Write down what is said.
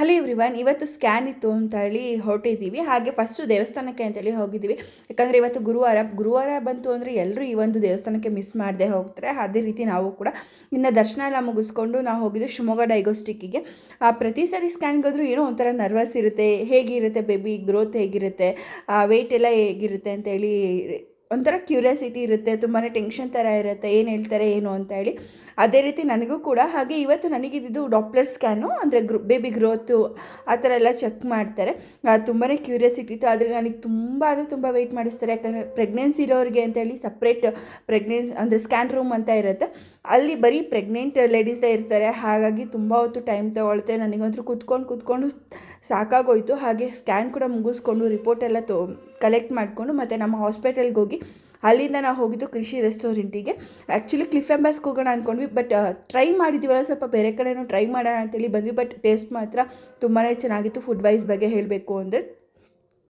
Hello everyone, ಇವತ್ತು scan ಇತ್ತು ಅಂತ ಹೇಳಿ ಹೊರಟಿದ್ದೀವಿ. ಹಾಗೆ ಫಸ್ಟು ದೇವಸ್ಥಾನಕ್ಕೆ ಅಂತೇಳಿ ಹೋಗಿದ್ದೀವಿ. ಯಾಕಂದರೆ ಇವತ್ತು ಗುರುವಾರ ಬಂತು ಅಂದರೆ ಎಲ್ಲರೂ ಈ ಒಂದು ದೇವಸ್ಥಾನಕ್ಕೆ ಮಿಸ್ ಮಾಡದೆ ಹೋಗ್ತಾರೆ. ಅದೇ ರೀತಿ ನಾವು ಕೂಡ ಇನ್ನು ದರ್ಶನ ಎಲ್ಲ ಮುಗಿಸ್ಕೊಂಡು ನಾವು ಹೋಗಿದ್ದು ಶಿವಮೊಗ್ಗ ಡೈಗ್ನೋಸ್ಟಿಕ್ಕಿಗೆ. ಪ್ರತಿ ಸರಿ ಸ್ಕ್ಯಾನ್ಗೆ ಹೋದರೂ ಏನೋ ಒಂಥರ ನರ್ವಸ್ ಇರುತ್ತೆ, ಹೇಗಿರುತ್ತೆ ಬೇಬಿ ಗ್ರೋತ್ ಹೇಗಿರುತ್ತೆ, ವೆಯ್ಟ್ ಎಲ್ಲ ಹೇಗಿರುತ್ತೆ ಅಂತೇಳಿ ಒಂಥರ ಕ್ಯೂರಿಯಾಸಿಟಿ ಇರುತ್ತೆ, ತುಂಬಾ ಟೆನ್ಷನ್ ಥರ ಇರುತ್ತೆ, ಏನು ಹೇಳ್ತಾರೆ ಏನು ಅಂತ ಹೇಳಿ. ಅದೇ ರೀತಿ ನನಗೂ ಕೂಡ. ಹಾಗೆ ಇವತ್ತು ನನಗಿದ್ದು ಡಾಪ್ಲರ್ ಸ್ಕ್ಯಾನು, ಅಂದರೆ ಬೇಬಿ ಗ್ರೋತು ಆ ಥರ ಎಲ್ಲ ಚೆಕ್ ಮಾಡ್ತಾರೆ. ತುಂಬಾ ಕ್ಯೂರಿಯಾಸಿಟಿ ಇತ್ತು. ಆದರೆ ನನಗೆ ತುಂಬ ಅಂದರೆ ತುಂಬ ವೆಯ್ಟ್ ಮಾಡಿಸ್ತಾರೆ. ಯಾಕಂದರೆ ಪ್ರೆಗ್ನೆನ್ಸಿ ಇರೋರಿಗೆ ಅಂತೇಳಿ ಸಪ್ರೇಟ್ ಅಂದರೆ ಸ್ಕ್ಯಾನ್ ರೂಮ್ ಅಂತ ಇರುತ್ತೆ. ಅಲ್ಲಿ ಬರೀ ಪ್ರೆಗ್ನೆಂಟ್ ಲೇಡೀಸೇ ಇರ್ತಾರೆ. ಹಾಗಾಗಿ ತುಂಬ ಹೊತ್ತು ಟೈಮ್ ತೊಗೊಳುತ್ತೆ. ನನಗಂತೂ ಕೂತ್ಕೊಂಡು ಸಾಕಾಗೋಯಿತು. ಹಾಗೆ ಸ್ಕ್ಯಾನ್ ಕೂಡ ಮುಗಿಸ್ಕೊಂಡು ರಿಪೋರ್ಟ್ ಎಲ್ಲ ಕಲೆಕ್ಟ್ ಮಾಡಿಕೊಂಡು ಮತ್ತು ನಮ್ಮ ಹಾಸ್ಪಿಟಲ್ಗೆ ಹೋಗಿ ಅಲ್ಲಿಂದ ನಾವು ಹೋಗಿದ್ದು ಕೃಷಿ ರೆಸ್ಟೋರೆಂಟಿಗೆ. ಆ್ಯಕ್ಚುಲಿ ಕ್ಲಿಫ್ ಎಂಬಾಸ್ಗೆ ಹೋಗೋಣ ಅಂದ್ಕೊಂಡ್ವಿ, ಬಟ್ ಟ್ರೈ ಮಾಡಿದ್ದೀವಲ್ಲ, ಸ್ವಲ್ಪ ಬೇರೆ ಕಡೆನೂ ಟ್ರೈ ಮಾಡೋಣ ಅಂತೇಳಿ ಬಂದ್ವಿ. ಬಟ್ ಟೇಸ್ಟ್ ಮಾತ್ರ ತುಂಬಾ ಚೆನ್ನಾಗಿತ್ತು. ಫುಡ್ ವೈಸ್ ಬಗ್ಗೆ ಹೇಳಬೇಕು ಅಂದರೆ